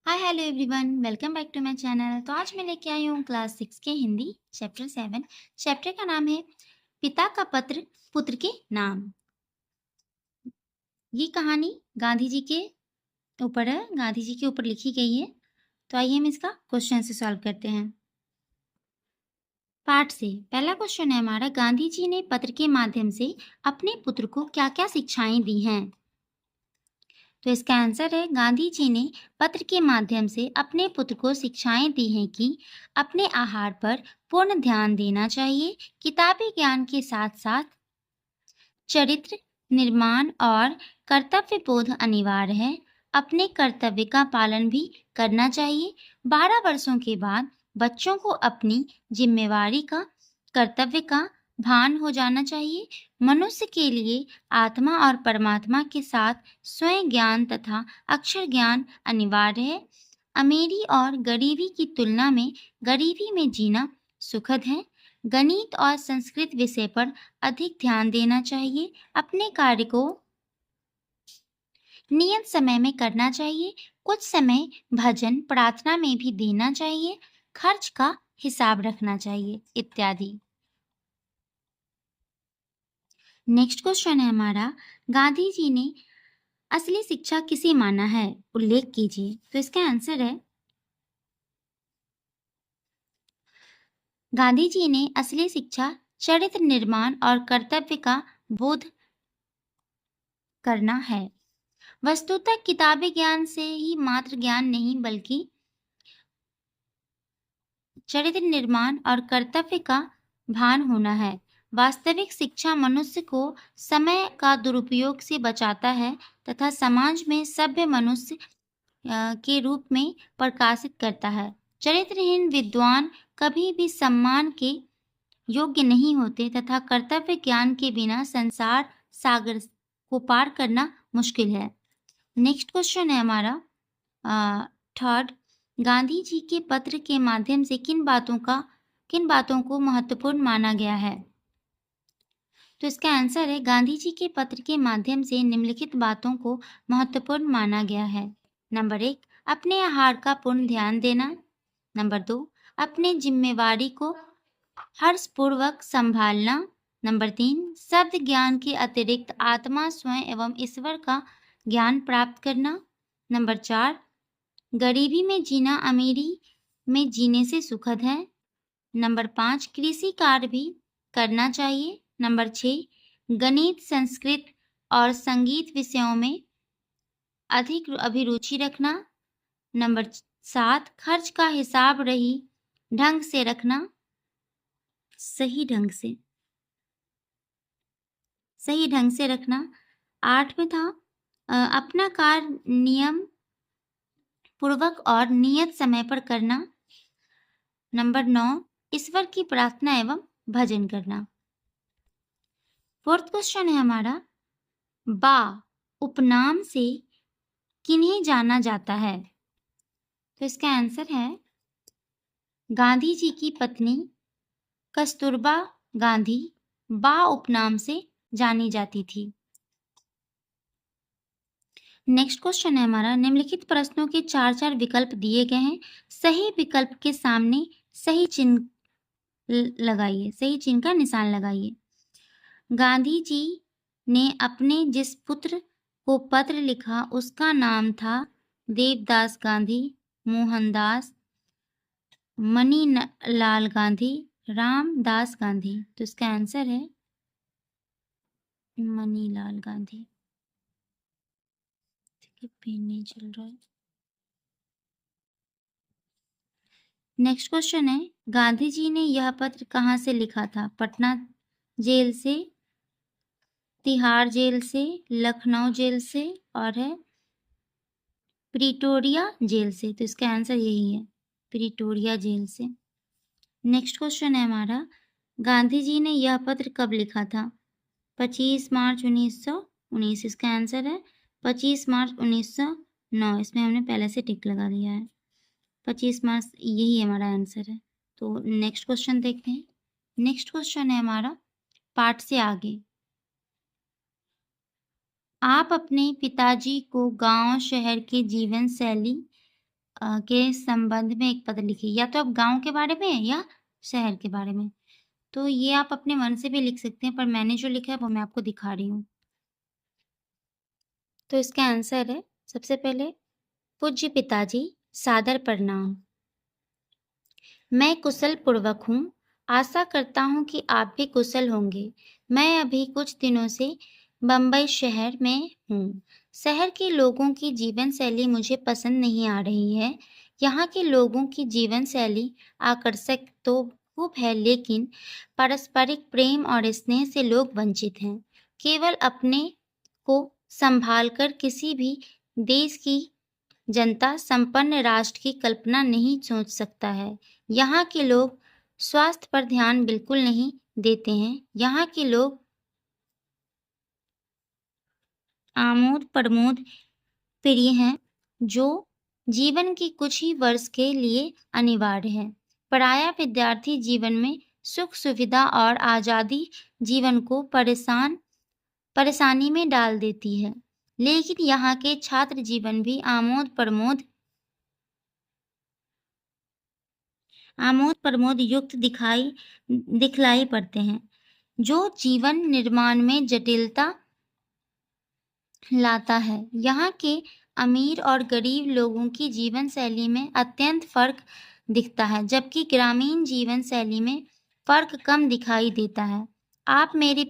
Hi hello everyone, welcome back to my channel. तो आज मैं लेके आई हूँ क्लास 6 के हिंदी चैप्टर 7। चैप्टर का नाम है पिता का पत्र पुत्र के नाम। ये कहानी गांधी जी के ऊपर है, गांधी जी के ऊपर लिखी गई है। तो आइए हम इसका क्वेश्चन से सॉल्व करते हैं। पाठ से पहला क्वेश्चन है हमारा, गांधी जी ने पत्र के माध्यम से अपने पुत्र को क्या क्या शिक्षाएं दी हैं। तो इसका आंसर है, गांधी जी ने पत्र के माध्यम से अपने पुत्र को शिक्षाएं दी हैं कि अपने आहार पर पूर्ण ध्यान देना चाहिए, किताबी ज्ञान के साथ साथ चरित्र निर्माण और कर्तव्य बोध अनिवार्य है। अपने कर्तव्य का पालन भी करना चाहिए। 12 वर्षों के बाद बच्चों को अपनी जिम्मेवारी का कर्तव्य का भान हो जाना चाहिए। मनुष्य के लिए आत्मा और परमात्मा के साथ स्वयं ज्ञान तथा अक्षर ज्ञान अनिवार्य है। अमीरी और गरीबी की तुलना में गरीबी में जीना सुखद है। गणित और संस्कृत विषय पर अधिक ध्यान देना चाहिए। अपने कार्य को नियत समय में करना चाहिए। कुछ समय भजन प्रार्थना में भी देना चाहिए। खर्च का हिसाब रखना चाहिए इत्यादि। नेक्स्ट क्वेश्चन है हमारा, गांधी जी ने असली शिक्षा किसे माना है, उल्लेख कीजिए। तो इसका आंसर है, गांधी जी ने असली शिक्षा चरित्र निर्माण और कर्तव्य का बोध करना है। वस्तुतः किताबी ज्ञान से ही मात्र ज्ञान नहीं, बल्कि चरित्र निर्माण और कर्तव्य का भान होना है। वास्तविक शिक्षा मनुष्य को समय का दुरुपयोग से बचाता है तथा समाज में सभ्य मनुष्य के रूप में प्रकाशित करता है। चरित्रहीन विद्वान कभी भी सम्मान के योग्य नहीं होते तथा कर्तव्य ज्ञान के बिना संसार सागर को पार करना मुश्किल है। नेक्स्ट क्वेश्चन है हमारा थर्ड, गांधी जी के पत्र के माध्यम से किन बातों को महत्वपूर्ण माना गया है। तो इसका आंसर है, गांधी जी के पत्र के माध्यम से निम्नलिखित बातों को महत्वपूर्ण माना गया है। नंबर 1, अपने आहार का पूर्ण ध्यान देना। नंबर 2, अपने जिम्मेवारी को हर्षपूर्वक संभालना। नंबर 3, शब्द ज्ञान के अतिरिक्त आत्मा स्वयं एवं ईश्वर का ज्ञान प्राप्त करना। नंबर 4, गरीबी में जीना अमीरी में जीने से सुखद है। नंबर 5, कृषि कार्य भी करना चाहिए। नंबर 6, गणित संस्कृत और संगीत विषयों में अधिक अभिरुचि रखना। नंबर 7, खर्च का हिसाब ढंग से रखना, सही ढंग से रखना। 8 में था अपना कार्य नियम पूर्वक और नियत समय पर करना। नंबर 9, ईश्वर की प्रार्थना एवं भजन करना। फोर्थ क्वेश्चन है हमारा, बा उपनाम से किन्हें जाना जाता है। तो इसका आंसर है, गांधी जी की पत्नी कस्तूरबा गांधी बा उपनाम से जानी जाती थी। नेक्स्ट क्वेश्चन है हमारा, निम्नलिखित प्रश्नों के 4 विकल्प दिए गए हैं। सही विकल्प के सामने सही चिन्ह का निशान लगाइए। गांधी जी ने अपने जिस पुत्र को पत्र लिखा उसका नाम था देवदास गांधी, मोहनदास, मणिलाल गांधी, रामदास गांधी। तो इसका आंसर है मणिलाल गांधी। पेन नहीं चल रहा है। नेक्स्ट क्वेश्चन है, गांधी जी ने यह पत्र कहाँ से लिखा था। पटना जेल से, तिहाड़ जेल से, लखनऊ जेल से और है प्रिटोरिया जेल से। तो इसका आंसर यही है, प्रिटोरिया जेल से। नेक्स्ट क्वेश्चन है हमारा, गांधी जी ने यह पत्र कब लिखा था। 25 मार्च 1919। इसका आंसर है 25 मार्च 1909। इसमें हमने पहले से टिक लगा दिया है। 25 मार्च यही हमारा आंसर है। तो नेक्स्ट क्वेश्चन देखते हैं। नेक्स्ट क्वेश्चन है हमारा पाठ से आगे, आप अपने पिताजी को गांव शहर के जीवन शैली के संबंध में एक पत्र लिखिए। या तो आप गाँव के बारे में या शहर के बारे में। तो ये आप अपने मन से भी लिख सकते हैं, पर मैंने जो लिखा है वो मैं आपको दिखा रही हूँ। तो इसका आंसर है, सबसे पहले, पूज्य पिताजी, सादर प्रणाम। मैं कुशल पूर्वक हूँ। आशा करता हूँ कि आप भी कुशल होंगे। मैं अभी कुछ दिनों से बम्बई शहर में हूँ। शहर के लोगों की जीवन शैली मुझे पसंद नहीं आ रही है। यहाँ के लोगों की जीवन शैली आकर्षक तो खूब है, लेकिन पारस्परिक प्रेम और स्नेह से लोग वंचित हैं। केवल अपने को संभालकर किसी भी देश की जनता संपन्न राष्ट्र की कल्पना नहीं सोच सकता है। यहाँ के लोग स्वास्थ्य पर ध्यान बिल्कुल नहीं देते हैं। यहाँ के लोग आमोद प्रमोद प्रिय हैं, जो जीवन के कुछ ही वर्ष के लिए अनिवार्य है। पराया विद्यार्थी जीवन में सुख सुविधा और आजादी जीवन को परेशानी में डाल देती है। लेकिन यहाँ के छात्र जीवन भी आमोद प्रमोद युक्त दिखलाई पड़ते हैं, जो जीवन निर्माण में जटिलता लाता है। यहाँ के अमीर और गरीब लोगों की जीवन शैली में अत्यंत फर्क दिखता है, जबकि ग्रामीण जीवन शैली में फर्क कम दिखाई देता है। आप मेरे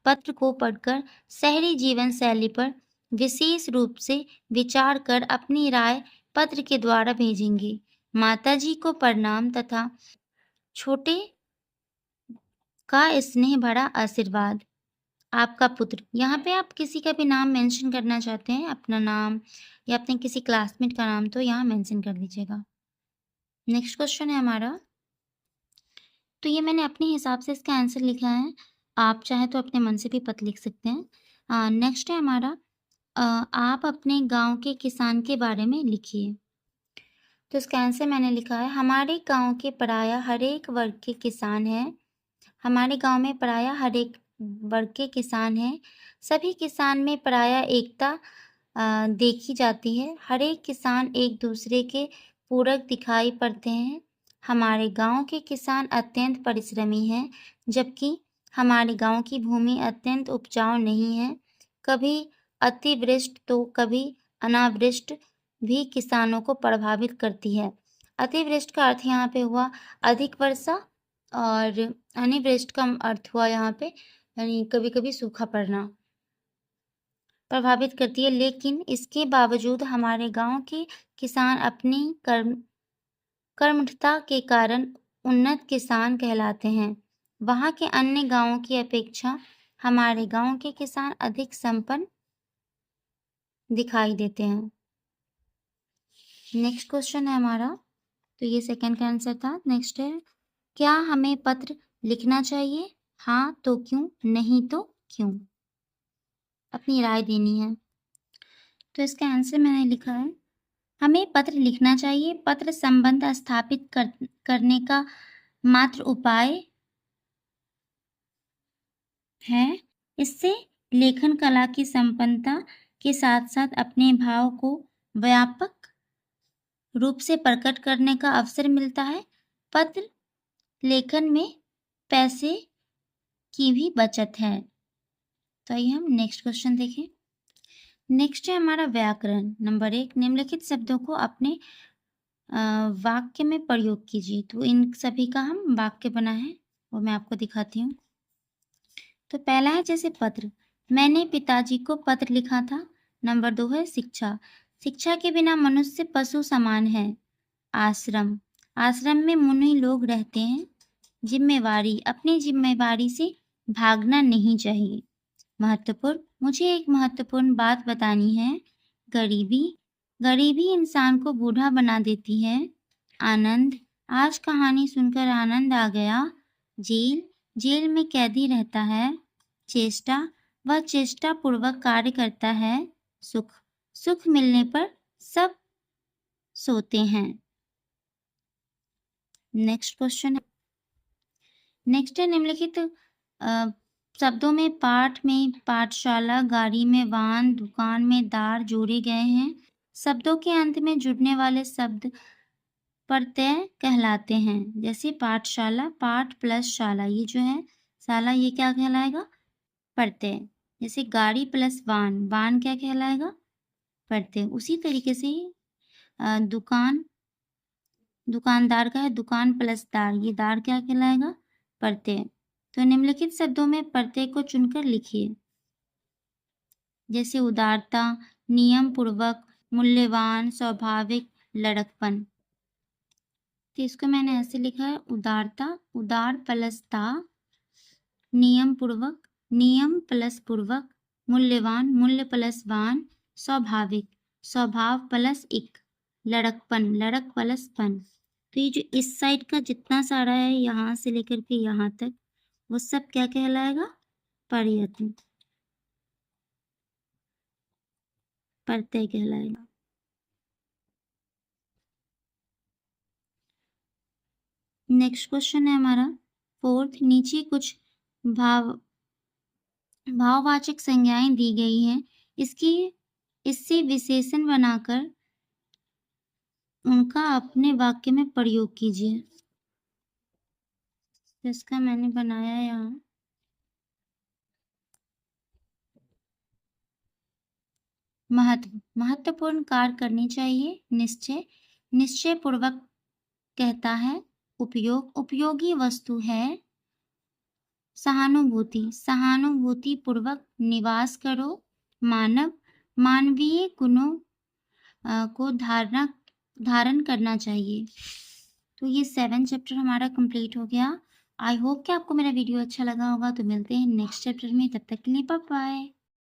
पत्र को पढ़कर शहरी जीवन शैली पर विशेष रूप से विचार कर अपनी राय पत्र के द्वारा भेजेंगे। माताजी को प्रणाम तथा छोटे का स्नेह भरा आशीर्वाद। आपका पुत्र। यहाँ पे आप किसी का भी नाम मेंशन करना चाहते हैं, अपना नाम या अपने किसी क्लासमेट का नाम, तो यहाँ मेंशन कर दीजिएगा। नेक्स्ट क्वेश्चन है हमारा। तो ये मैंने अपने हिसाब से इसका आंसर लिखा है। आप चाहे तो अपने मन से भी पत्र लिख सकते हैं। नेक्स्ट है हमारा, आप अपने गांव के किसान के बारे में लिखिए। तो इसका आंसर मैंने लिखा है, हमारे गांव के प्रायः हर एक वर्ग के किसान हैं। हमारे गांव में प्रायः हर एक वर्ग के किसान हैं। सभी किसान में प्रायः एकता देखी जाती है। हर एक किसान एक दूसरे के पूरक दिखाई पड़ते हैं। हमारे गांव के किसान अत्यंत परिश्रमी हैं, जबकि हमारे गांव की भूमि अत्यंत उपजाऊ नहीं है। कभी अतिवृष्टि तो कभी अनावृष्टि भी किसानों को प्रभावित करती है। अतिवृष्टि का अर्थ यहाँ पे हुआ अधिक वर्षा, और अनिवृष्टि का अर्थ हुआ यहाँ पे यानी कभी-कभी सूखा पड़ना, प्रभावित करती है। लेकिन इसके बावजूद हमारे गांव के किसान अपनी कर्मठता के कारण उन्नत किसान कहलाते हैं। वहाँ के अन्य गांवों की अपेक्षा हमारे गांव के किसान अधिक संपन्न दिखाई देते हैं। नेक्स्ट क्वेश्चन है हमारा, तो ये सेकंड का आंसर था। नेक्स्ट है, क्या हमें पत्र लिखना चाहिए? हाँ तो क्यों, नहीं तो क्यों? अपनी राय देनी है। तो इसका आंसर मैंने लिखा है, हमें पत्र लिखना चाहिए। पत्र संबंध स्थापित करने का मात्र उपाय है। इससे लेखन कला की संपन्नता के साथ साथ अपने भाव को व्यापक रूप से प्रकट करने का अवसर मिलता है। पत्र लेखन में पैसे की भी बचत है। तो आइए हम नेक्स्ट क्वेश्चन देखें। नेक्स्ट है हमारा व्याकरण। नंबर 1, निम्नलिखित शब्दों को अपने वाक्य में प्रयोग कीजिए। तो इन सभी का हम वाक्य बना है, वो मैं आपको दिखाती हूँ। तो पहला है जैसे पत्र, मैंने पिताजी को पत्र लिखा था। नंबर 2 है शिक्षा, शिक्षा के बिना मनुष्य पशु समान है। आश्रम, आश्रम में मुनि लोग रहते हैं। जिम्मेवारी, अपनी जिम्मेवारी से भागना नहीं चाहिए। महत्वपूर्ण, मुझे एक महत्वपूर्ण बात बतानी है। गरीबी, गरीबी इंसान को बूढ़ा बना देती है। आनंद, आज कहानी सुनकर आनंद आ गया। जेल, जेल में कैदी रहता है। चेष्टा, वह चेष्टा पूर्वक कार्य करता है। सुख, सुख मिलने पर सब सोते हैं। नेक्स्ट क्वेश्चन है, नेक्स्ट है निम्नलिखित शब्दों में पाठ में पाठशाला, गाड़ी में वाहन, दुकान में दार जोड़े गए हैं। शब्दों के अंत में जुड़ने वाले शब्द प्रत्यय कहलाते हैं। जैसे पाठशाला, पाठ प्लस शाला, ये जो है शाला, ये क्या कहलाएगा? प्रत्यय। जैसे गाड़ी प्लस वान, वान क्या कहलाएगा? प्रत्यय। उसी तरीके से दुकान, दुकानदार का है दुकान प्लस दार, ये दार क्या कहलाएगा? प्रत्यय। तो निम्नलिखित शब्दों में प्रत्यय को चुनकर लिखिए। जैसे उदारता, नियम पूर्वक, मूल्यवान, स्वाभाविक, लड़कपन। तो इसको मैंने ऐसे लिखा है, उदारता, उदार प्लस ता, नियम पूर्वक, नियम प्लस पूर्वक, मूल्यवान, मूल्य प्लस वान, स्वाभाविक, स्वभाव प्लस इक, लड़कपन, लड़क प्लस पन। तो ये जो इस साइड का जितना सारा है, यहाँ से लेकर के यहाँ तक, वो सब क्या कहलाएगा? प्रयत्न, प्रत्यय कहलाएगा। नेक्स्ट क्वेश्चन है हमारा 4th। नीचे कुछ भाववाचक संज्ञाएं दी गई हैं। इससे विशेषण बनाकर उनका अपने वाक्य में प्रयोग कीजिए। इसका मैंने बनाया है यहाँ। महत्व, महत्वपूर्ण कार्य करनी चाहिए। निश्चय, निश्चय पूर्वक कहता है। उपयोग, उपयोगी वस्तु है। सहानुभूति, सहानुभूति पूर्वक निवास करो। मानव, मानवीय गुणों को धारण करना चाहिए। तो ये 7 चैप्टर हमारा कंप्लीट हो गया। आई होप कि आपको मेरा वीडियो अच्छा लगा होगा। तो मिलते हैं नेक्स्ट चैप्टर में, तब तक के लिए बाय बाय।